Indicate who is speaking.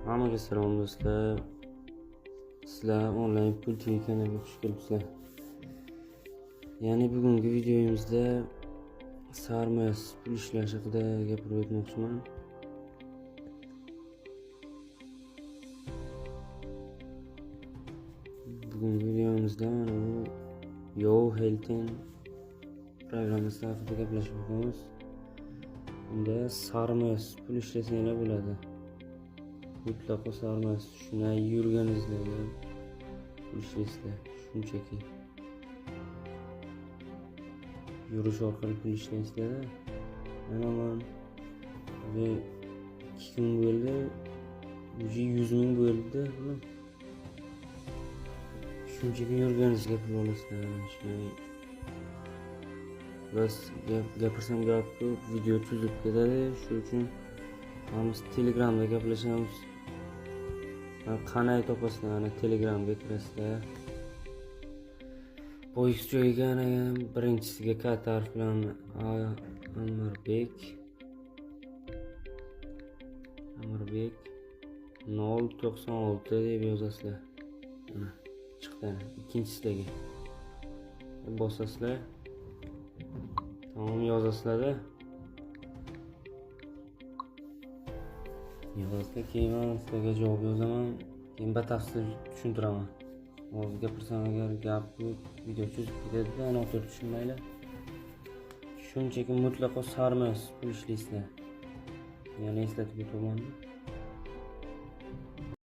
Speaker 1: Hammaga salom do'stlar. Sizlar onlayn pul TV kanaliga xush kelibsizlar. Ya'ni bugungi videomizda sarmoyasiz pul ishlash haqida gapirib o'tmoqchiman. Bugungi videomizda mana bu Yo Helten programmasi haqida gaplashib o'tamiz. Unda sarmoyasiz pul ishlasanglar bo'ladi. Mutlaqo sarmoyasiz shunday yurganingizda pul ishlaysizlar. Shunchaki yurish orqali pul ishlaysizlar. Mana men 2 kun bo'ldi, 100 ming bo'ldi. Shunchaki yurganingizga pul olasizlar. Shunday bas gapirsam gap ko'p, video cho'zilib ketadi. Shuning uchun biz Telegramda gaplashamiz. Qanday topasizlar? Mana Telegramga kirasizlar. Poyix joyiga birinchisiga Katar bilan Amirbek 096 deb yozasizlar. Mana chiqdi. Ikkinchisiga bosasizlar. Tamom yozasizlar-da. Yozda keyin sizlarga javob yozaman, keyin batafsil tushuntiraman. Hozir gapirsam agar gap ko'p, video cho'zib ketadi, noto'g'ri tushunmanglar. Shunchaki mutlaqo sarmoyasiz pul ishlaysizlar. Yana eslatib o'taman.